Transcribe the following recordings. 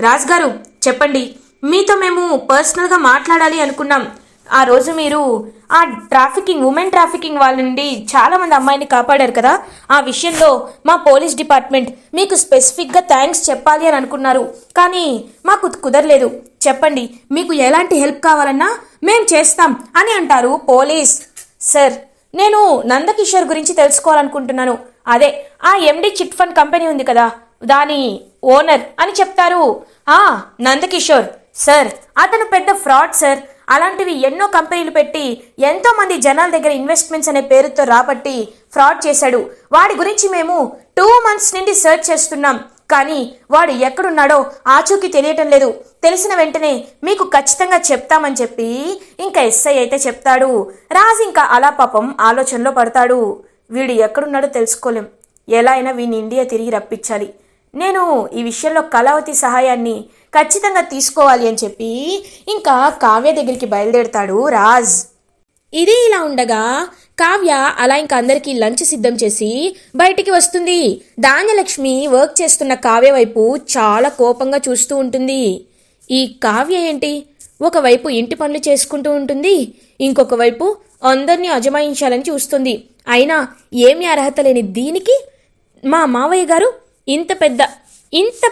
రాజుగారు చెప్పండి. మీతో మేము పర్సనల్గా మాట్లాడాలి అనుకున్నాం. ఆ రోజు మీరు ఆ ఉమెన్ ట్రాఫికింగ్ వాళ్ళ నుండి చాలామంది అమ్మాయిని కాపాడారు కదా, ఆ విషయంలో మా పోలీస్ డిపార్ట్మెంట్ మీకు స్పెసిఫిక్గా థ్యాంక్స్ చెప్పాలి అని అనుకున్నారు. కానీ మాకు కుదరలేదు. చెప్పండి, మీకు ఎలాంటి హెల్ప్ కావాలన్నా మేం చేస్తాం అని అంటారు పోలీస్. సార్, నేను నందకిషోర్ గురించి తెలుసుకోవాలనుకుంటున్నాను. అదే ఆ ఎండి చిట్ ఫండ్ కంపెనీ ఉంది కదా, దాని ఓనర్ అని చెప్తారు. నందకిషోర్ సార్, అతను పెద్ద ఫ్రాడ్ సార్. అలాంటివి ఎన్నో కంపెనీలు పెట్టి ఎంతో మంది జనాల దగ్గర ఇన్వెస్ట్మెంట్స్ అనే పేరుతో రాబట్టి ఫ్రాడ్ చేశాడు. వాడి గురించి మేము 2 months నుండి సర్చ్ చేస్తున్నాం. కానీ వాడు ఎక్కడున్నాడో ఆచూకీ తెలియటం లేదు. తెలిసిన వెంటనే మీకు ఖచ్చితంగా చెప్తామని చెప్పి ఇంకా ఎస్ఐ అయితే చెప్తాడు. రాజు ఇంకా అలా పాపం ఆలోచనలో పడతాడు. వీడు ఎక్కడున్నాడో తెలుసుకోలేం, ఎలా అయినా వీడిని ఇండియా తిరిగి రప్పించాలి. నేను ఈ విషయంలో కళావతి సహాయాన్ని ఖచ్చితంగా తీసుకోవాలి అని చెప్పి ఇంకా కావ్య దగ్గరికి బయలుదేరుతాడు రాజ్. ఇది ఇలా ఉండగా కావ్య అలా ఇంకా అందరికీ లంచ్ సిద్ధం చేసి బయటికి వస్తుంది. ధాన్యలక్ష్మి వర్క్ చేస్తున్న కావ్య వైపు చాలా కోపంగా చూస్తూ ఉంటుంది. ఈ కావ్య ఏంటి, ఒకవైపు ఇంటి పనులు చేసుకుంటూ ఉంటుంది, ఇంకొక వైపు అందరినీ అజమాయించాలని చూస్తుంది. అయినా ఏమీ అర్హత లేని దీనికి మా మావయ్య గారు ఇంత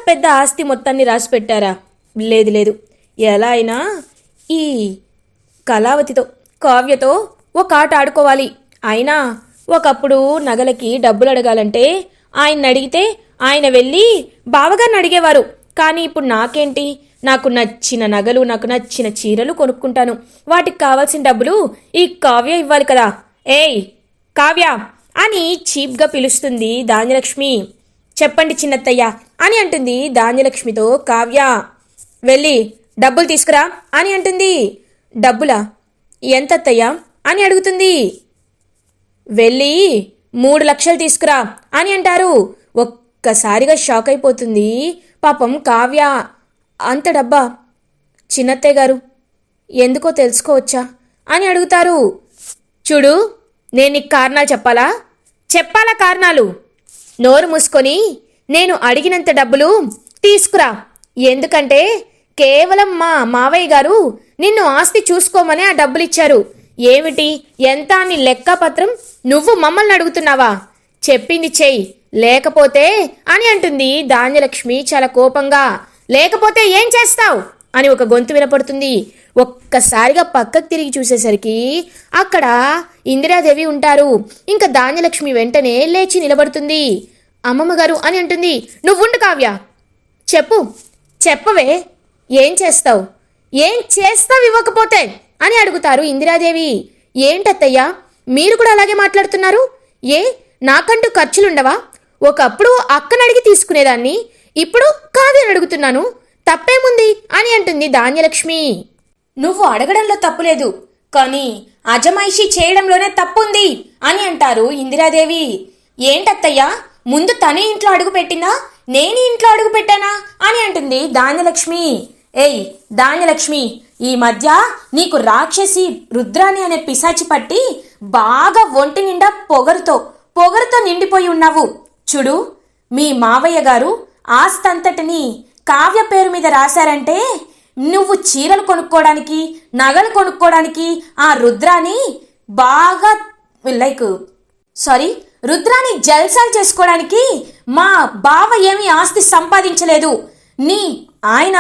పెద్ద ఆస్తి మొత్తాన్ని రాసి పెట్టారా? లేదు, ఎలా అయినా ఈ కళావతితో కావ్యతో ఒక ఆట ఆడుకోవాలి. అయినా ఒకప్పుడు నగలకి డబ్బులు అడగాలంటే ఆయన అడిగితే ఆయన వెళ్ళి బావగారిని అడిగేవారు. కానీ ఇప్పుడు నాకేంటి, నాకు నచ్చిన నగలు, నాకు నచ్చిన చీరలు కొనుక్కుంటాను. వాటికి కావాల్సిన డబ్బులు ఈ కావ్య ఇవ్వాలి కదా. ఏయ్ కావ్య అని చీప్గా పిలుస్తుంది ధాన్యలక్ష్మి. చెప్పండి చిన్నత్తయ్య అని అంటుంది ధాన్యలక్ష్మితో కావ్య. వెళ్ళి డబ్బులు తీసుకురా అని అంటుంది. డబ్బులా? ఎంతత్తయ్యా అని అడుగుతుంది. వెళ్ళి 3 లక్షలు తీసుకురా అని అంటారు. ఒక్కసారిగా షాక్ అయిపోతుంది పాపం కావ్య. అంత డబ్బా? చిన్నత్తయ్య గారు, ఎందుకో తెలుసుకోవచ్చా అని అడుగుతారు. చూడు, నేను నీకు కారణాలు చెప్పాలా కారణాలు? నోరు మూసుకొని నేను అడిగినంత డబ్బులు తీసుకురా. ఎందుకంటే కేవలం మా మావయ్య గారు నిన్ను ఆస్తి చూసుకోమని ఆ డబ్బులిచ్చారు. ఏమిటి ఎంత అని లెక్కపత్రం నువ్వు మమ్మల్ని అడుగుతున్నావా? చెప్పింది చెయ్యి, లేకపోతే అని అంటుంది ధాన్యలక్ష్మి చాలా కోపంగా. లేకపోతే ఏం చేస్తావు అని ఒక గొంతు వినపడుతుంది. ఒక్కసారిగా పక్కకు తిరిగి చూసేసరికి అక్కడ ఇందిరాదేవి ఉంటారు. ఇంకా ధాన్యలక్ష్మి వెంటనే లేచి నిలబడుతుంది. అమ్మమ్మ గారు అని అంటుంది. నువ్వుండు కావ్య, చెప్పవే, ఏం చేస్తావు ఇవ్వకపోతే అని అడుగుతారు ఇందిరాదేవి. ఏంటత్తయ్యా మీరు కూడా అలాగే మాట్లాడుతున్నారు? నాకంటూ ఖర్చులుండవా? ఒకప్పుడు అక్కనడిగి తీసుకునేదాన్ని, ఇప్పుడు కావ్యని అడుగుతున్నాను, తప్పేముంది అని అంటుంది ధాన్యలక్ష్మి. నువ్వు అడగడంలో తప్పులేదు, కానీ అజమాయిషీ చేయడంలోనే తప్పుంది అని అంటారు ఇందిరాదేవి. ఏంటత్తయ్యా, ముందు తనే ఇంట్లో అడుగు పెట్టిందా, నేను ఇంట్లో అడుగు పెట్టానా అని అంటుంది ధాన్యలక్ష్మి. ఏయ్ ధాన్యలక్ష్మి, ఈ మధ్య నీకు రాక్షసి రుద్రాణి అనే పిశాచి పట్టి బాగా ఒంటి నిండా పొగరుతో నిండిపోయి ఉన్నావు. చూడు, మీ మావయ్య గారు ఆస్తంతటిని కావ్య పేరు మీద రాశారంటే నువ్వు చీరలు కొనుక్కోవడానికి, నగలు కొనుక్కోవడానికి ఆ రుద్రాని రుద్రాని జల్సాలు చేసుకోవడానికి మా బావ ఏమీ ఆస్తి సంపాదించలేదు. ఆయన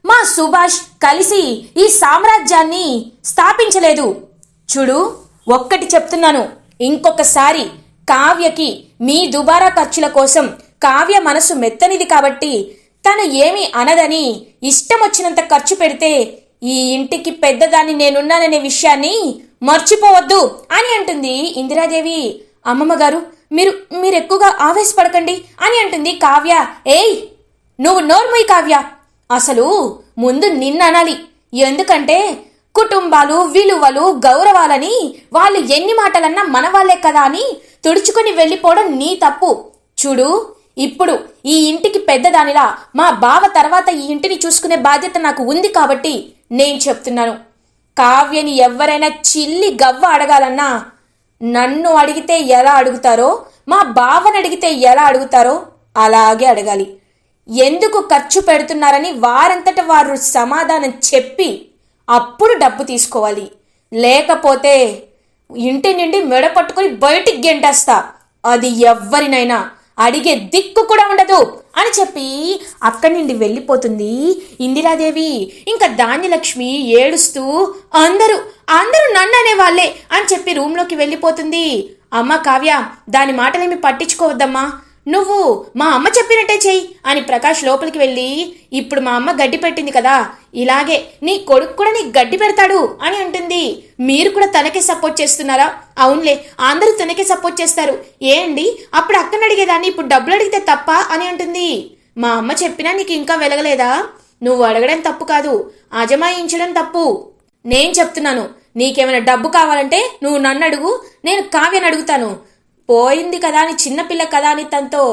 మా సుభాష్ కలిసి ఈ సామ్రాజ్యాన్ని స్థాపించలేదు. చూడు, ఒక్కటి చెప్తున్నాను, ఇంకొకసారి కావ్యకి మీ దుబారా ఖర్చుల కోసం, కావ్య మనసు మెత్తనిది కాబట్టి తను ఏమీ అనదని ఇష్టం వచ్చినంత ఖర్చు పెడితే ఈ ఇంటికి పెద్దదాన్ని నేనున్నాననే విషయాన్ని మర్చిపోవద్దు అని అంటుంది ఇందిరాదేవి. అమ్మమ్మ గారు, మీరు ఎక్కువగా ఆవేశపడకండి అని అంటుంది కావ్య. ఏయ్ నువ్వు నోర్మూయి కావ్య, అసలు ముందు నిన్ననాలి. ఎందుకంటే కుటుంబాలు, విలువలు, గౌరవాలని వాళ్ళు ఎన్ని మాటలన్నా మన వాళ్ళే కదా అని తుడుచుకొని వెళ్ళిపోవడం నీ తప్పు. చూడు, ఇప్పుడు ఈ ఇంటికి పెద్దదానిలా మా బావ తర్వాత ఈ ఇంటిని చూసుకునే బాధ్యత నాకు ఉంది కాబట్టి నేను చెప్తున్నాను, కావ్యని ఎవరైనా చిల్లి గవ్వ అడగాలన్నా నన్ను అడిగితే ఎలా అడుగుతారో, మా బావని అడిగితే ఎలా అడుగుతారో అలాగే అడగాలి. ఎందుకు ఖర్చు పెడుతున్నారని వారంతట వారు సమాధానం చెప్పి అప్పుడు డబ్బు తీసుకోవాలి. లేకపోతే ఇంటి నుండి మెడ పట్టుకొని బయటికి గెంటేస్తా. అది ఎవ్వరినైనా అడిగే దిక్కు కూడా ఉండదు అని చెప్పి అక్కడి నుండి వెళ్ళిపోతుంది ఇందిరాదేవి. ఇంకా ధాన్యలక్ష్మి ఏడుస్తూ అందరూ అందరూ నన్ను అనేవాళ్లే అని చెప్పి రూమ్లోకి వెళ్ళిపోతుంది. అమ్మ కావ్య, దాని మాటలేమి పట్టించుకోవద్దమ్మా, నువ్వు మా అమ్మ చెప్పినట్టే చెయ్యి అని ప్రకాష్ లోపలికి వెళ్ళి, ఇప్పుడు మా అమ్మ గడ్డి పెట్టింది కదా, ఇలాగే నీ కొడుకు కూడా నీకు గడ్డి పెడతాడు అని అంటుంది. మీరు కూడా తనకే సపోర్ట్ చేస్తున్నారా? అవునులే, అందరూ తనకే సపోర్ట్ చేస్తారు. ఏంటి అప్పుడు అక్కని అడిగేదాన్ని, ఇప్పుడు డబ్బులు అడిగితే తప్ప అని అంటుంది. మా అమ్మ చెప్పినా నీకు ఇంకా వెలగలేదా? నువ్వు అడగడం తప్పు కాదు, అజమాయించడం తప్పు. నేను చెప్తున్నాను, నీకేమైనా డబ్బు కావాలంటే నువ్వు నన్ను అడుగు, నేను కావ్యని అడుగుతాను. పోయింది కదా అని చిన్నపిల్ల కదా అని తనతో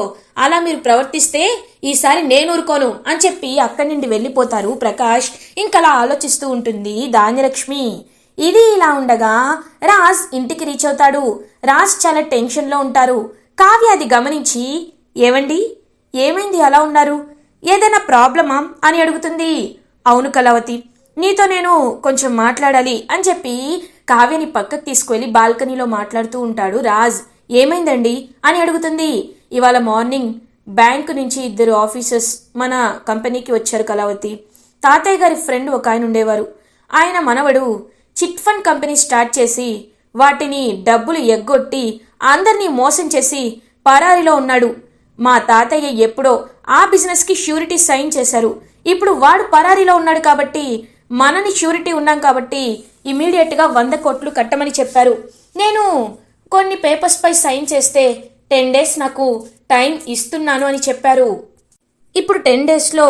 అలా మీరు ప్రవర్తిస్తే ఈసారి నేను ఊరుకోను అని చెప్పి అక్కడి నుండి వెళ్ళిపోతారు ప్రకాష్. ఇంకలా ఆలోచిస్తూ ఉంటుంది ధాన్యలక్ష్మి. ఇది ఇలా ఉండగా రాజ్ ఇంటికి రీచ్ అవుతాడు. రాజ్ చాలా టెన్షన్లో ఉంటారు. కావ్య అది గమనించి, ఏమండి ఏమైంది అలా ఉన్నారు, ఏదైనా ప్రాబ్లమా అని అడుగుతుంది. అవును కళావతి, నీతో నేను కొంచెం మాట్లాడాలి అని చెప్పి కావ్యని పక్కకు తీసుకువెళ్ళి బాల్కనీలో మాట్లాడుతూ ఉంటాడు రాజ్. ఏమైందండి అని అడుగుతుంది. ఇవాళ మార్నింగ్ బ్యాంకు నుంచి 2 ఆఫీసర్స్ మన కంపెనీకి వచ్చారు కళావతి. తాతయ్య గారి ఫ్రెండ్ ఒక ఆయన ఉండేవారు. ఆయన మనవడు చిట్ ఫండ్ కంపెనీ స్టార్ట్ చేసి వాటిని డబ్బులు ఎగ్గొట్టి అందరినీ మోసం చేసి పరారీలో ఉన్నాడు. మా తాతయ్య ఎప్పుడో ఆ బిజినెస్కి ష్యూరిటీ సైన్ చేశారు. ఇప్పుడు వాడు పరారీలో ఉన్నాడు కాబట్టి మనని ష్యూరిటీ ఉన్నాం కాబట్టి ఇమీడియట్గా 100 కోట్లు కట్టమని చెప్పారు. నేను కొన్ని పేపర్స్ పై సైన్ చేస్తే 10 డేస్ నాకు టైం ఇస్తున్నాను అని చెప్పారు. ఇప్పుడు 10 డేస్లో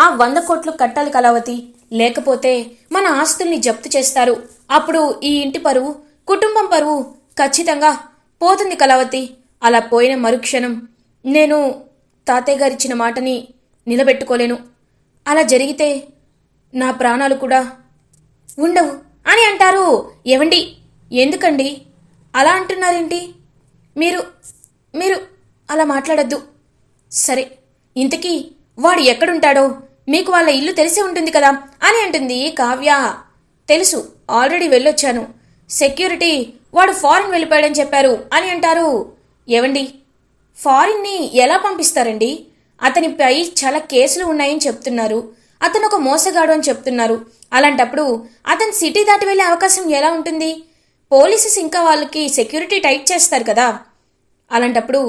ఆ 100 కోట్లు కట్టాలి కళావతి, లేకపోతే మన ఆస్తుల్ని జప్తు చేస్తారు. అప్పుడు ఈ ఇంటి పరువు, కుటుంబం పరువు ఖచ్చితంగా పోతుంది కళావతి. అలా పోయిన మరుక్షణం నేను తాతయ్య గారిచ్చిన మాటని నిలబెట్టుకోలేను. అలా జరిగితే నా ప్రాణాలు కూడా ఉండవు అని అంటారు. ఏవండి, ఎందుకండి అలా అంటున్నారేంటి? మీరు మీరు అలా మాట్లాడద్దు. సరే, ఇంతకీ వాడు ఎక్కడుంటాడో మీకు వాళ్ళ ఇల్లు తెలిసే ఉంటుంది కదా అని అంటుంది కావ్య. తెలుసు, ఆల్రెడీ వెళ్ళొచ్చాను. సెక్యూరిటీ వాడు ఫారిన్ వెళ్ళిపోయాడని చెప్పారు అని అంటారు. ఏవండి, ఫారిన్ని ఎలా పంపిస్తారండి? అతనిపై చాలా కేసులు ఉన్నాయని చెప్తున్నారు. అతను ఒక మోసగాడు అని చెప్తున్నారు. అలాంటప్పుడు అతను సిటీ దాటి వెళ్ళే అవకాశం ఎలా ఉంటుంది? పోలీసెస్ ఇంకా వాళ్ళకి సెక్యూరిటీ టైట్ చేస్తారు కదా. అలాంటప్పుడు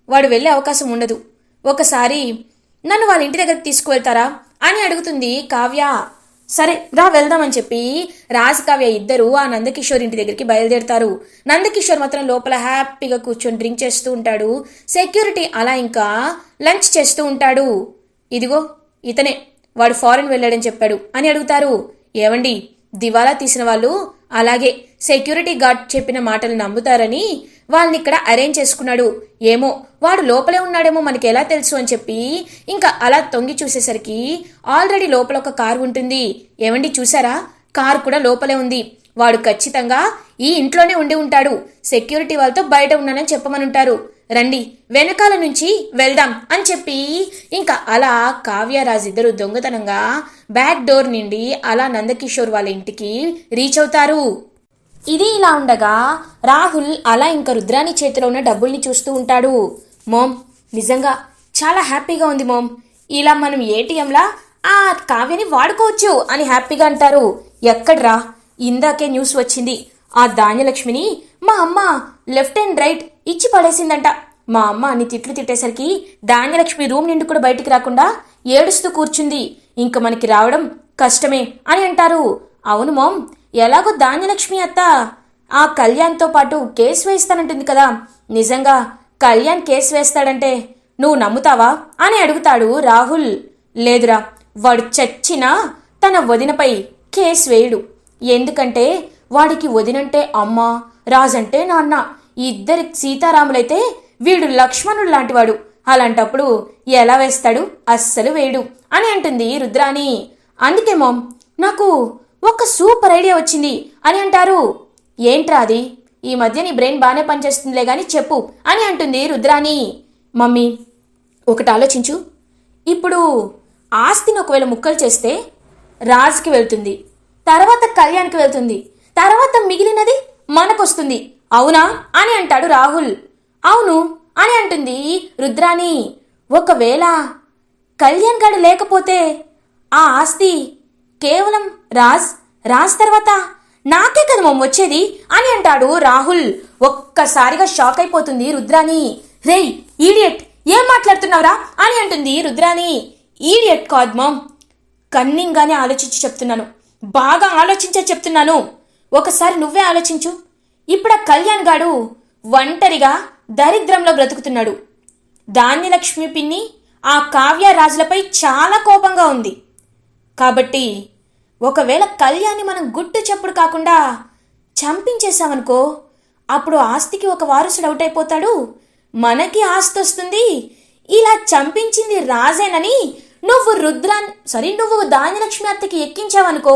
వాడు వెళ్ళే అవకాశం ఉండదు. ఒకసారి నన్ను వాళ్ళ ఇంటి దగ్గరికి తీసుకువెళ్తారా అని అడుగుతుంది కావ్య. సరే రా వెళ్దామని చెప్పి రాజ్ కావ్య ఇద్దరు ఆ నందకిషోర్ ఇంటి దగ్గరికి బయలుదేరుతారు. నందకిషోర్ మాత్రం లోపల హ్యాపీగా కూర్చొని డ్రింక్ చేస్తూ ఉంటాడు. సెక్యూరిటీ అలా ఇంకా లంచ్ చేస్తూ ఉంటాడు. ఇదిగో ఇతనే, వాడు ఫారెన్ వెళ్ళాడని చెప్పాడు అని అడుగుతారు. ఏవండి, దివాలా తీసిన వాళ్ళు అలాగే సెక్యూరిటీ గార్డ్ చెప్పిన మాటలు నమ్ముతారని వాళ్ళని ఇక్కడ అరేంజ్ చేసుకున్నాడు. ఏమో వాడు లోపలే ఉన్నాడేమో మనకి ఎలా తెలుసు అని చెప్పి ఇంకా అలా తొంగి చూసేసరికి ఆల్రెడీ లోపల ఒక కారు ఉంటుంది. ఏమండి చూసారా, కారు కూడా లోపలే ఉంది. వాడు ఖచ్చితంగా ఈ ఇంట్లోనే ఉండి ఉంటాడు. సెక్యూరిటీ వాళ్ళతో బయట ఉన్నానని చెప్పమనుంటారు. రండి వెనకాల నుంచి వెళ్దాం అని చెప్పి ఇంకా అలా కావ్యరాజ్ ఇద్దరు దొంగతనంగా బ్యాక్ డోర్ నుండి అలా నందకిషోర్ వాళ్ళ ఇంటికి రీచ్ అవుతారు. ఇది ఇలా ఉండగా రాహుల్ అలా ఇంకా రుద్రాని చేతిలో ఉన్న డబ్బుల్ని చూస్తూ ఉంటాడు. మోమ్, నిజంగా చాలా హ్యాపీగా ఉంది మోమ్, ఇలా మనం ఏటీఎంలా ఆ కావ్యని వాడుకోవచ్చు అని హ్యాపీగా అంటారు. ఎక్కడ్రా, ఇందాకే న్యూస్ వచ్చింది, ఆ ధాన్యలక్ష్మిని మా అమ్మ లెఫ్ట్ అండ్ రైట్ ఇచ్చి పడేసిందంట. మా అమ్మ అన్ని తిట్లు తిట్టేసరికి ధాన్యలక్ష్మి రూమ్ నుండి కూడా బయటికి రాకుండా ఏడుస్తూ కూర్చుంది. ఇంక మనకి రావడం కష్టమే అని అంటారు. అవును మోమ్, ఎలాగో ధాన్యలక్ష్మి అత్త ఆ కళ్యాణ్తో పాటు కేసు వేస్తానంటుంది కదా, నిజంగా కళ్యాణ్ కేసు వేస్తాడంటే నువ్వు నమ్ముతావా అని అడుగుతాడు రాహుల్. లేదురా, వాడు చచ్చినా తన వదినపై కేసు వేయడు. ఎందుకంటే వాడికి వదినంటే అమ్మ, రాజంటే నాన్న, ఇద్దరి సీతారాములైతే వీడు లక్ష్మణుడు లాంటివాడు. అలాంటప్పుడు ఎలా వేస్తాడు? అస్సలు వేయడు అని అంటుంది రుద్రాని. అందుకే మామ్, నాకు ఒక సూపర్ ఐడియా వచ్చింది అని అంటారు. ఏంట్రా అది? ఈ మధ్య నీ బ్రెయిన్ బాగానే పనిచేస్తుందిలే గాని చెప్పు అని అంటుంది రుద్రాని. మమ్మీ, ఒకటి ఆలోచించు, ఇప్పుడు ఆస్తిని ఒకవేళ ముక్కలు చేస్తే రాజ్కి వెళ్తుంది, తర్వాత కళ్యాణ్కి వెళ్తుంది, తర్వాత మిగిలినది మనకొస్తుంది, అవునా అని అంటాడు రాహుల్. అవును అని అంటుంది రుద్రాని. ఒకవేళ కళ్యాణ్ గాడు లేకపోతే ఆ ఆస్తి కేవలం రాజ్ తర్వాత నాకే కదా మమ్మ వచ్చేది అని అంటాడు రాహుల్. ఒక్కసారిగా షాక్ అయిపోతుంది రుద్రాని. రేయ్ ఈడియట్, ఏం మాట్లాడుతున్నావురా అని అంటుంది రుద్రాని. ఈడియట్ కాదు మామ్, కన్నింగ్గానే ఆలోచించి చెప్తున్నాను, బాగా ఆలోచించే చెప్తున్నాను. ఒకసారి నువ్వే ఆలోచించు. ఇప్పుడు ఆ కళ్యాణ్ గాడు ఒంటరిగా దరిద్రంలో బ్రతుకుతున్నాడు. ధాన్యలక్ష్మి పిన్ని ఆ కావ్య రాజులపై చాలా కోపంగా ఉంది. కాబట్టి ఒకవేళ కళ్యాణ్ని మనం గుట్టు చప్పుడు కాకుండా చంపించేశామనుకో, అప్పుడు ఆస్తికి ఒక వారసుడు అవుట్ అయిపోతాడు, మనకి ఆస్తి వస్తుంది. ఇలా చంపించింది రాజేనని నువ్వు ధాన్యలక్ష్మి అత్తకి ఎక్కించావనుకో,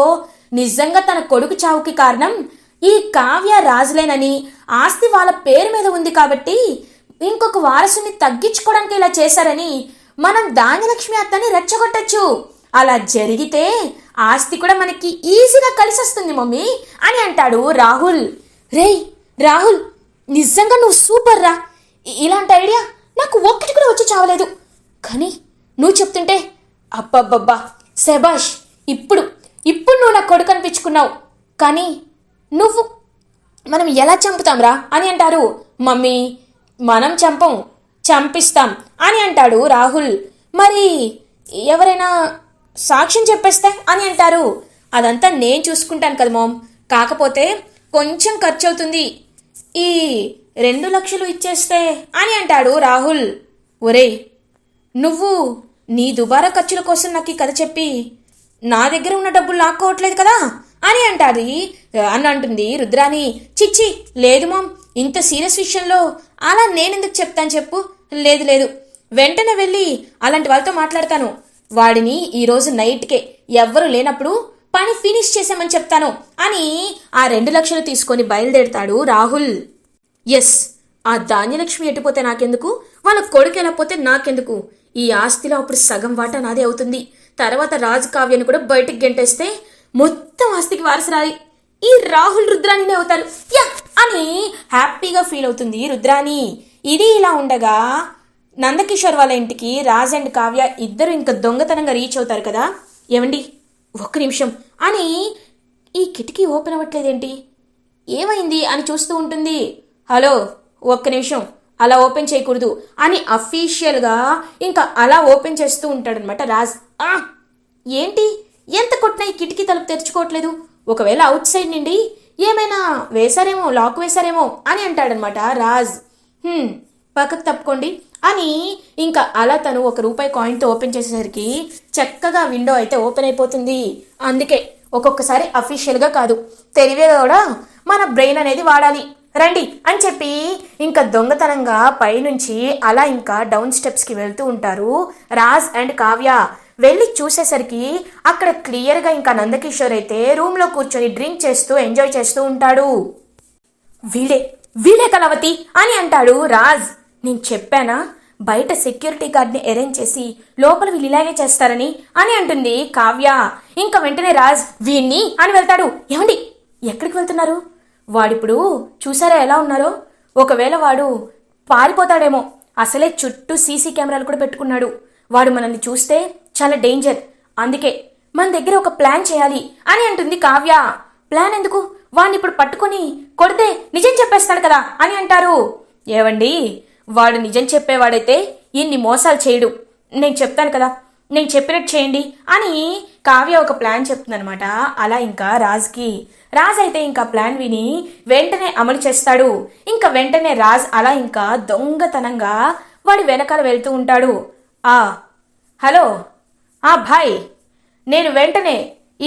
నిజంగా తన కొడుకు చావుకి కారణం ఈ కావ్య రాజులేనని, ఆస్తి వాళ్ళ పేరు మీద ఉంది కాబట్టి ఇంకొక వారసుని తగ్గించుకోవడానికి ఇలా చేశారని మనం ధాన్యలక్ష్మి అత్తని రెచ్చగొట్టచ్చు. అలా జరిగితే ఆస్తి కూడా మనకి ఈజీగా కలిసి వస్తుంది మమ్మీ అని అంటాడు రాహుల్. రేయ్ రాహుల్, నిజంగా నువ్వు సూపర్ రా. ఇలాంటి ఐడియా నాకు ఒక్కటి కూడా వచ్చి చావలేదు, కానీ నువ్వు చెప్తుంటే అబ్బబ్బబ్బా శబాష్. ఇప్పుడు నువ్వు నా కొడుకు అనిపించుకున్నావు. కానీ మనం ఎలా చంపుతాంరా అని అంటారు. మమ్మీ మనం చంపిస్తాం అని అంటాడు రాహుల్. మరి ఎవరైనా సాక్ష్యం చెప్పేస్తే అని అంటారు. అదంతా నేను చూసుకుంటాను కదా మామ్, కాకపోతే కొంచెం ఖర్చు అవుతుంది, ఈ 2 లక్షలు ఇచ్చేస్తే అని అంటాడు రాహుల్. ఒరేయ్, నువ్వు నీ దుబారా ఖర్చుల కోసం నాకు ఈ కథ చెప్పి నా దగ్గర ఉన్న డబ్బులు లాక్కోవట్లేదు కదా అని అంటుంది రుద్రాని. చిచ్చి లేదు మామ్, ఇంత సీరియస్ విషయంలో అలా నేనెందుకు చెప్తాను చెప్పు. లేదు, వెంటనే వెళ్ళి అలాంటి వాళ్ళతో మాట్లాడతాను. వాడిని ఈరోజు నైట్కే ఎవ్వరూ లేనప్పుడు పని ఫినిష్ చేసామని చెప్తాను అని ఆ 2 లక్షలు తీసుకొని బయలుదేరుతాడు రాహుల్. ఎస్, ఆ ధాన్యలక్ష్మి ఎట్టిపోతే నాకెందుకు, వాళ్ళ కొడుకు వెళ్ళకపోతే నాకెందుకు, ఈ ఆస్తిలో అప్పుడు సగం వాటా నాదే అవుతుంది. తర్వాత రాజు కావ్యను కూడా బయటికి గెంటేస్తే మొత్తం ఆస్తికి వారసురాలి ఈ రాహుల్ రుద్రాణినే అవుతారు యా అని హ్యాపీగా ఫీల్ అవుతుంది రుద్రాణి. ఇది ఇలా ఉండగా నందకిషోర్ వాళ్ళ ఇంటికి రాజ్ అండ్ కావ్య ఇద్దరు ఇంకా దొంగతనంగా రీచ్ అవుతారు కదా. ఏమండి ఒక్క నిమిషం అని ఈ కిటికీ ఓపెన్ అవ్వట్లేదేంటి, ఏమైంది అని చూస్తూ ఉంటుంది. హలో ఒక్క నిమిషం, అలా ఓపెన్ చేయకూడదు అని అఫీషియల్గా ఇంకా అలా ఓపెన్ చేస్తూ ఉంటాడనమాట రాజ్. ఏంటి ఎంత కొట్టినా ఈ కిటికీ తలుపు తెరుచుకోవట్లేదు, ఒకవేళ అవుట్ సైడ్ నుండి ఏమైనా వేశారేమో, లాక్ వేశారేమో అని అంటాడనమాట రాజ్. పక్కకు తప్పుకోండి అని ఇంకా అలా తను ₹1 కాయిన్తో ఓపెన్ చేసేసరికి చక్కగా విండో అయితే ఓపెన్ అయిపోతుంది. అందుకే ఒక్కొక్కసారి అఫీషియల్గా కాదు, తెలివిగా కూడా మన బ్రెయిన్ అనేది వాడాలి రండి అని చెప్పి ఇంకా దొంగతనంగా పైనుంచి అలా ఇంకా డౌన్ స్టెప్స్కి వెళ్తూ ఉంటారు రాజ్ అండ్ కావ్య. వెళ్ళి చూసేసరికి అక్కడ క్లియర్గా ఇంకా నందకిషోర్ అయితే రూమ్లో కూర్చొని డ్రింక్ చేస్తూ ఎంజాయ్ చేస్తూ ఉంటాడు. వీడే కలవతి అని అంటాడు రాజ్. నేను చెప్పానా బయట సెక్యూరిటీ గార్డ్ని అరేంజ్ చేసి లోపల వీళ్ళు ఇలాగే చేస్తారని అని అంటుంది కావ్య. ఇంకా వెంటనే రాజ్ వీణ్ణి అని వెళ్తాడు. ఏమండి ఎక్కడికి వెళ్తున్నారు, వాడిప్పుడు చూసారా ఎలా ఉన్నారో, ఒకవేళ వాడు పారిపోతాడేమో, అసలే చుట్టూ సీసీ కెమెరాలు కూడా పెట్టుకున్నాడు, వాడు మనల్ని చూస్తే చాలా డేంజర్, అందుకే మన దగ్గర ఒక ప్లాన్ చేయాలి అని అంటుంది కావ్య. ప్లాన్ ఎందుకు, వాడిని ఇప్పుడు పట్టుకొని కొడితే నిజం చెప్పేస్తాడు కదా అని అంటారు. ఏవండి వాడు నిజం చెప్పేవాడైతే ఇన్ని మోసాలు చేయడు, నేను చెప్తాను కదా, నేను చెప్పినట్టు చేయండి అని కావ్య ఒక ప్లాన్ చెప్తుందనమాట. అలా ఇంకా రాజ్ అయితే ఇంకా ప్లాన్ విని వెంటనే అమలు చేస్తాడు. ఇంకా వెంటనే రాజ్ అలా ఇంకా దొంగతనంగా వాడి వెనకాల వెళ్తూ ఉంటాడు. హలో భాయ్, నేను వెంటనే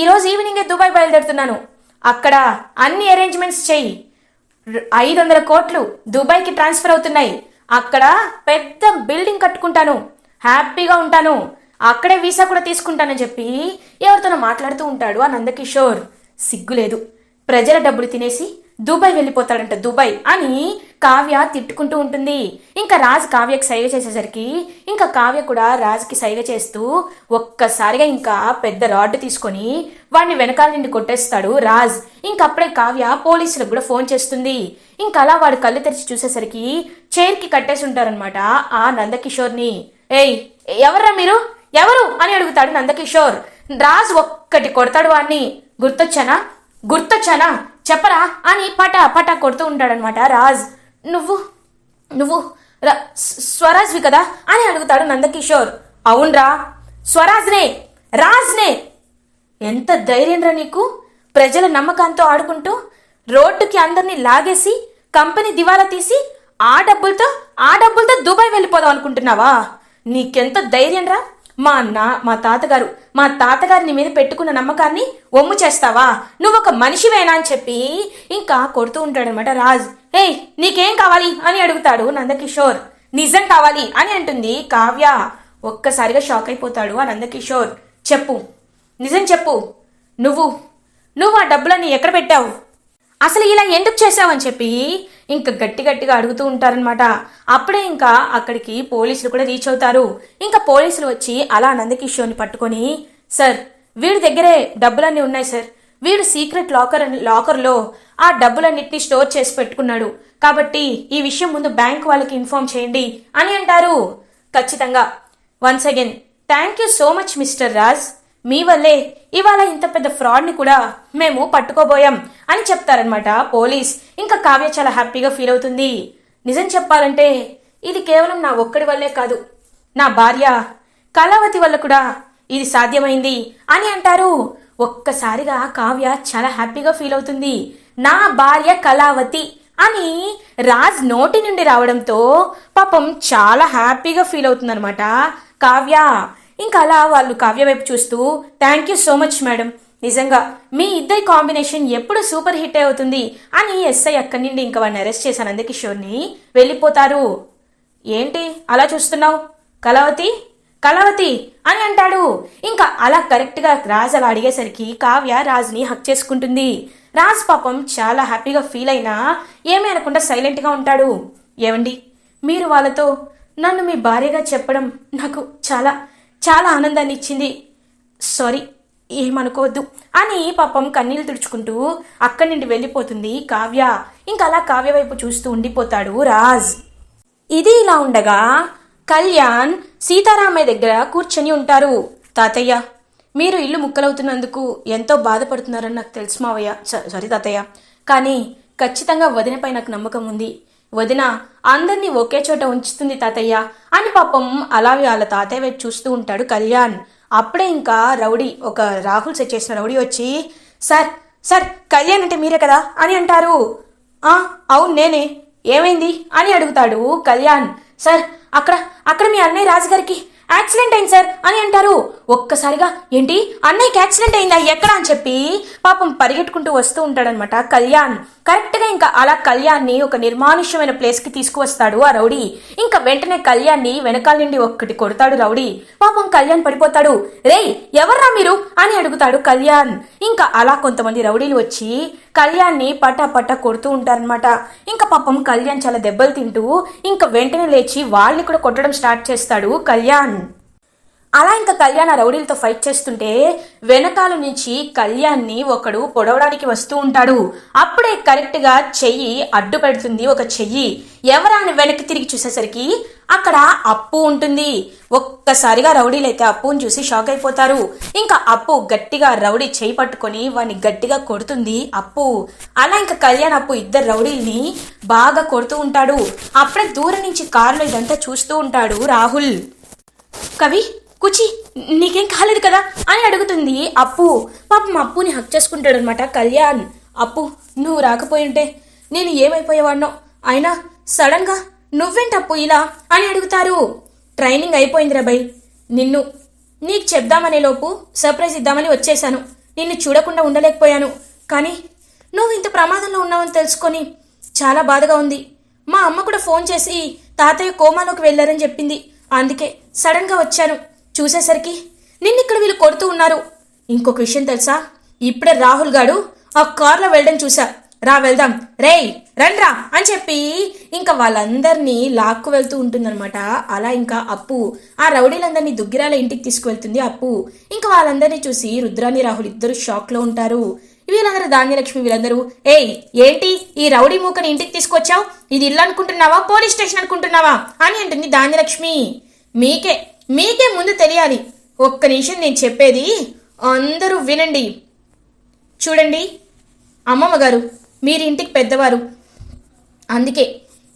ఈరోజు ఈవినింగే దుబాయ్ బయలుదేరుతున్నాను, అక్కడ అన్ని అరేంజ్మెంట్స్ చెయ్యి, 500 కోట్లు దుబాయ్కి ట్రాన్స్ఫర్ అవుతున్నాయి, అక్కడ పెద్ద బిల్డింగ్ కట్టుకుంటాను, హ్యాపీగా ఉంటాను, అక్కడే వీసా కూడా తీసుకుంటానని చెప్పి ఎవరితోనో మాట్లాడుతూ ఉంటాడు ఆ నందకిషోర్. సిగ్గులేదు, ప్రజల డబ్బులు తినేసి దుబాయ్ వెళ్ళిపోతాడంట, దుబాయ్ అని కావ్య తిట్టుకుంటూ ఉంటుంది. ఇంకా రాజ్ కావ్యకి సైగ చేసేసరికి ఇంకా కావ్య కూడా రాజ్కి సైగ చేస్తూ ఒక్కసారిగా ఇంకా పెద్ద రాడ్ తీసుకొని వాడిని వెనకాల నుండి కొట్టేస్తాడు రాజ్. ఇంకప్పుడే కావ్య పోలీసులకు కూడా ఫోన్ చేస్తుంది. ఇంకా అలా వాడు కళ్ళు తెరిచి చూసేసరికి చైర్కి కట్టేసి ఉంటారనమాట ఆ నందకిషోర్ని. ఏయ్ ఎవర్రా మీరు, ఎవరు అని అడుగుతాడు నందకిషోర్. రాజ్ ఒక్కటి కొడతాడు వాడిని. గుర్తొచ్చానా చెప్పరా అని పటా పటా కొడుతూ ఉంటాడనమాట రాజ్. నువ్వు నువ్వు స్వరాజ్వి కదా అని అడుగుతాడు నందకిషోర్. అవునరా స్వరాజ్నే, రాజ్నే. ఎంత ధైర్యంరా నీకు, ప్రజల నమ్మకంతో ఆడుకుంటూ రోడ్డుకి అందరినీ లాగేసి కంపెనీ దివాలా తీసి ఆ డబ్బులతో దుబాయ్ వెళ్ళిపోదాం అనుకుంటున్నావా? నీకెంత ధైర్యం రా? మా తాతగారిని మీద పెట్టుకున్న నమ్మకాన్ని ఒమ్ము చేస్తావా? నువ్వు ఒక మనిషివేనా అని చెప్పి ఇంకా కొడుతూ ఉంటాడనమాట రాజ్. ఏయ్ నీకేం కావాలి అని అడుగుతాడు నందకిషోర్. నిజం కావాలి అని అంటుంది కావ్య. ఒక్కసారిగా షాక్ అయిపోతాడు ఆ నందకిషోర్. నిజం చెప్పు, నువ్వు ఆ డబ్బులన్నీ ఎక్కడ పెట్టావు, అసలు ఇలా ఎందుకు చేసావని చెప్పి ఇంకా గట్టిగా అడుగుతూ ఉంటారనమాట. అప్పుడే ఇంకా అక్కడికి పోలీసులు కూడా రీచ్ అవుతారు. ఇంకా పోలీసులు వచ్చి అలా నందకిషోర్ని పట్టుకొని, సార్ వీడి దగ్గరే డబ్బులన్నీ ఉన్నాయి సార్, వీడు సీక్రెట్ లాకర్లో ఆ డబ్బులన్నిటిని స్టోర్ చేసి పెట్టుకున్నాడు, కాబట్టి ఈ విషయం ముందు బ్యాంక్ వాళ్ళకి ఇన్ఫార్మ్ చేయండి అని అంటారు. ఖచ్చితంగా. Once again thank you so much mister Raj, మీ వల్లే ఇవాళ ఇంత పెద్ద ఫ్రాడ్ని కూడా మేము పట్టుకోబోయాం అని చెప్తారనమాట పోలీస్. ఇంకా కావ్య చాలా హ్యాపీగా ఫీల్ అవుతుంది. నిజం చెప్పాలంటే ఇది కేవలం నా ఒక్కడి వల్లే కాదు, నా భార్య కళావతి వల్ల కూడా ఇది సాధ్యమైంది అని అంటారు. ఒక్కసారిగా కావ్య చాలా హ్యాపీగా ఫీల్ అవుతుంది. నా భార్య కళావతి అని రాజ్ నోటి నుండి రావడంతో పాపం చాలా హ్యాపీగా ఫీల్ అవుతుంది అనమాట కావ్య. ఇంకా అలా వాళ్ళు కావ్య వైపు చూస్తూ, thank you so much madam, నిజంగా మీ ఇద్దరి కాంబినేషన్ ఎప్పుడు సూపర్ హిట్ అవుతుంది అని ఎస్ఐ అక్కడి నుండి ఇంకా వాడిని అరెస్ట్ చేశాను నందకిషోర్ని వెళ్ళిపోతారు. ఏంటి అలా చూస్తున్నావు, కళావతి అని అంటాడు. ఇంకా అలా కరెక్ట్గా రాజ్ అలా అడిగేసరికి కావ్య రాజ్ని హక్ చేసుకుంటుంది. రాజ్ పాపం చాలా హ్యాపీగా ఫీల్ అయినా ఏమీ అనకుండా సైలెంట్గా ఉంటాడు. ఏమండి, మీరు వాళ్ళతో నన్ను మీ భార్యగా చెప్పడం నాకు చాలా చాలా ఆనందాన్ని ఇచ్చింది, సారీ ఏమనుకోవద్దు అని పాపం కన్నీళ్ళు తుడుచుకుంటూ అక్కడి నుండి వెళ్ళిపోతుంది కావ్య. ఇంకా అలా కావ్య వైపు చూస్తూ ఉండిపోతాడు రాజ్. ఇది ఇలా ఉండగా కళ్యాణ్ సీతారామయ్య దగ్గర కూర్చొని ఉంటారు. తాతయ్య, మీరు ఇల్లు ముక్కలవుతున్నందుకు ఎంతో బాధపడుతున్నారని నాకు తెలుసు మావయ్య, సారీ తాతయ్య, కానీ ఖచ్చితంగా వదినపై నాకు నమ్మకం ఉంది, వదిన అందరినీ ఒకే చోట ఉంచుతుంది తాతయ్య అని పాపం అలాగే వాళ్ళ తాతయ్య వైపు చూస్తూ ఉంటాడు కళ్యాణ్. అప్పుడే ఇంకా రౌడీ, ఒక రాహుల్ సెట్ చేసిన రౌడీ వచ్చి, సార్ కళ్యాణ్ అంటే మీరే కదా అని అంటారు. అవును నేనే, ఏమైంది అని అడుగుతాడు కళ్యాణ్. సార్ అక్కడ మీ అన్నయ్య రాజుగారికి యాక్సిడెంట్ అయింది సార్ అని అంటారు. ఒక్కసారిగా ఏంటి అన్నయ్యకి యాక్సిడెంట్ అయిందా, ఎక్కడ అని చెప్పి పాపం పరిగెట్టుకుంటూ వస్తూ ఉంటాడనమాట కళ్యాణ్. కరెక్ట్గా ఇంకా అలా కళ్యాణ్ని ఒక నిర్మానుష్యమైన ప్లేస్కి తీసుకువస్తాడు ఆ రౌడీ. ఇంకా వెంటనే కళ్యాణ్ని వెనకాల నుండి ఒక్కటి కొడతాడు రౌడీ. పాపం కళ్యాణ్ పడిపోతాడు. రేయ్ ఎవర్రా మీరు అని అడుగుతాడు కళ్యాణ్. ఇంకా అలా కొంతమంది రౌడీలు వచ్చి కళ్యాణ్ని పటా కొడుతూ ఉంటారనమాట. ఇంకా పాపం కళ్యాణ్ చాలా దెబ్బలు తింటూ ఇంకా వెంటనే లేచి వాళ్ళని కూడా కొట్టడం స్టార్ట్ చేస్తాడు కళ్యాణ్. అలా ఇంకా కళ్యాణ్ ఆ రౌడీలతో ఫైట్ చేస్తుంటే వెనకాల నుంచి కళ్యాణ్ని ఒకడు పొడవడానికి వస్తూ ఉంటాడు. అప్పుడే కరెక్ట్గా చెయ్యి అడ్డు పెడుతుంది ఒక చెయ్యి. ఎవరాని వెనక్కి తిరిగి చూసేసరికి అక్కడ అప్పు ఉంటుంది. ఒక్కసారిగా రౌడీలైతే అప్పుని చూసి షాక్ అయిపోతారు. ఇంకా అప్పు గట్టిగా రౌడీ చెయ్యి పట్టుకొని వాడిని గట్టిగా కొడుతుంది అప్పు. అలా ఇంకా కళ్యాణ్ అప్పు ఇద్దరు రౌడీల్ని బాగా కొడుతూ ఉంటాడు. అప్పుడే దూరం నుంచి కారులో ఇదంతా చూస్తూ ఉంటాడు రాహుల్. కవి కుచి నీకేం కాలేదు కదా అని అడుగుతుంది అప్పు. పాపం అప్పుని హక్ చేసుకుంటాడు అనమాట కళ్యాణ్. అప్పు నువ్వు రాకపోయింటే నేను ఏమైపోయేవాడినో, అయినా సడన్ గా నువ్వేంటప్పు ఇలా అని అడుగుతారు. ట్రైనింగ్ అయిపోయింది రాబాయ్, నీకు చెప్దామనే లోపు సర్ప్రైజ్ ఇద్దామని వచ్చేసాను, నిన్ను చూడకుండా ఉండలేకపోయాను, కానీ నువ్వు ఇంత ప్రమాదంలో ఉన్నావని తెలుసుకొని చాలా బాధగా ఉంది. మా అమ్మ కూడా ఫోన్ చేసి తాతయ్య కోమాలోకి వెళ్ళారని చెప్పింది, అందుకే సడన్ గా వచ్చాను. చూసేసరికి నిన్నిక్కడ వీళ్ళు కొడుతూ ఉన్నారు. ఇంకొక విషయం తెలుసా, ఇప్పుడే రాహుల్ గాడు ఆ కార్లో వెళ్ళడం చూసా, రా వెళ్దాం, రేయ్ రండ్రా అని చెప్పి ఇంకా వాళ్ళందరినీ లాక్కు వెళ్తూ ఉంటుందన్నమాట. అలా ఇంకా అప్పు ఆ రౌడీలందరినీ దుగ్గిరాల ఇంటికి తీసుకువెళ్తుంది అప్పు. ఇంకా వాళ్ళందరినీ చూసి రుద్రాని రాహుల్ ఇద్దరు షాక్ లో ఉంటారు. వీళ్ళందరూ ధాన్యలక్ష్మి వీళ్ళందరూ, ఏయ్ ఏంటి ఈ రౌడీ మూకని ఇంటికి తీసుకొచ్చావు, ఇది ఇల్లు అనుకుంటున్నావా పోలీస్ స్టేషన్ అనుకుంటున్నావా అని అంటుంది ధాన్యలక్ష్మి. మీకే ముందు తెలియాలి, ఒక్క నిమిషం నేను చెప్పేది అందరూ వినండి. చూడండి అమ్మమ్మ గారు, మీరు ఇంటికి పెద్దవారు, అందుకే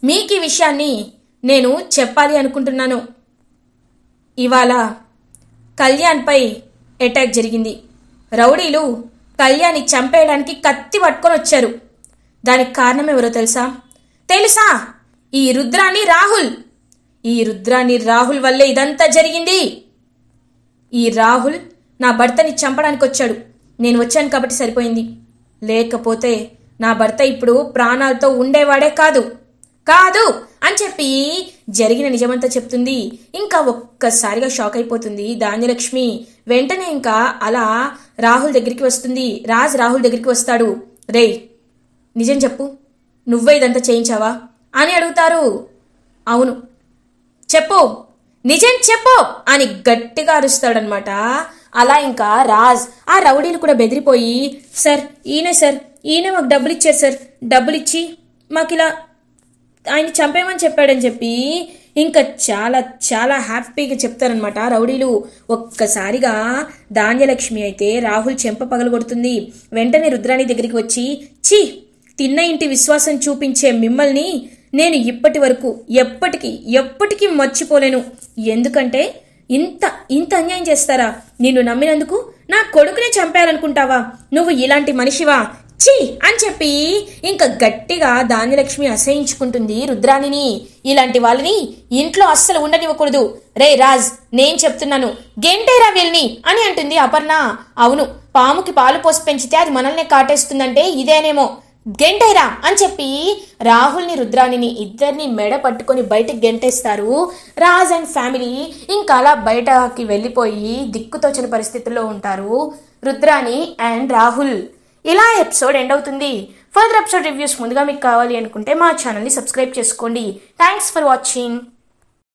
మీకు ఈ విషయాన్ని నేను చెప్పాలి అనుకుంటున్నాను. ఇవాళ కళ్యాణ్పై అటాక్ జరిగింది. రౌడీలు కళ్యాణ్ని చంపేయడానికి కత్తి పట్టుకొని వచ్చారు. దానికి కారణం ఎవరో తెలుసా? ఈ రుద్రాని రాహుల్ వల్లే ఇదంతా జరిగింది. ఈ రాహుల్ నా భర్తని చంపడానికి వచ్చాడు. నేను వచ్చాను కాబట్టి సరిపోయింది, లేకపోతే నా భర్త ఇప్పుడు ప్రాణాలతో ఉండేవాడే కాదు అని చెప్పి జరిగిన నిజమంతా చెప్తుంది. ఇంకా ఒక్కసారిగా షాక్ అయిపోతుంది ధాన్యలక్ష్మి. వెంటనే ఇంకా అలా రాహుల్ దగ్గరికి వస్తుంది. రాహుల్ దగ్గరికి వస్తాడు. రేయ్ నిజం చెప్పు, నువ్వే ఇదంతా చేయించావా అని అడుగుతారు. అవును చెప్పు, నిజం చెప్పు అని గట్టిగా అరుస్తాడనమాట. అలా ఇంకా ఆ రౌడీలు కూడా బెదిరిపోయి, సార్ ఈయనే మాకు డబ్బులు ఇచ్చారు సార్, డబ్బులు ఇచ్చి మాకు ఇలా ఆయన చంపేమని చెప్పాడని చెప్పి ఇంకా చాలా చాలా హ్యాపీగా చెప్తారనమాట రౌడీలు. ఒక్కసారిగా ధాన్యలక్ష్మి అయితే రాహుల్ చెంప పగలగొడుతుంది. వెంటనే రుద్రాణి దగ్గరికి వచ్చి, తిన్న ఇంటి విశ్వాసం చూపించే మిమ్మల్ని నేను ఇప్పటి వరకు ఎప్పటికీ మర్చిపోలేను. ఎందుకంటే ఇంత అన్యాయం చేస్తారా? నిన్ను నమ్మినందుకు నా కొడుకునే చంపేయాలనుకుంటావా? నువ్వు ఇలాంటి మనిషివా అని చెప్పి ఇంకా గట్టిగా ధాన్యలక్ష్మి అసహించుకుంటుంది రుద్రాణిని. ఇలాంటి వాళ్ళని ఇంట్లో అస్సలు ఉండనివ్వకూడదు. రే నేను చెప్తున్నాను, గెంటేరా వీళ్ళని అని అంటుంది అపర్ణ. అవును, పాముకి పాలు పోసి పెంచితే అది మనల్నే కాటేస్తుందంటే ఇదేనేమో, గెంటేరా అని చెప్పి రాహుల్ని రుద్రాణిని ఇద్దరిని మెడ పట్టుకొని బయటకు గెంటేస్తారు రాజ్ అండ్ ఫ్యామిలీ. ఇంకా అలా బయటకి వెళ్ళిపోయి దిక్కుతోచని పరిస్థితుల్లో ఉంటారు రుద్రాణి అండ్ రాహుల్. ఇలా ఎపిసోడ్ ఎండ్ అవుతుంది. ఫర్దర్ ఎపిసోడ్ రివ్యూస్ ముందుగా మీకు కావాలి అనుకుంటే మా ఛానల్ని సబ్స్క్రైబ్ చేసుకోండి. Thanks for watching.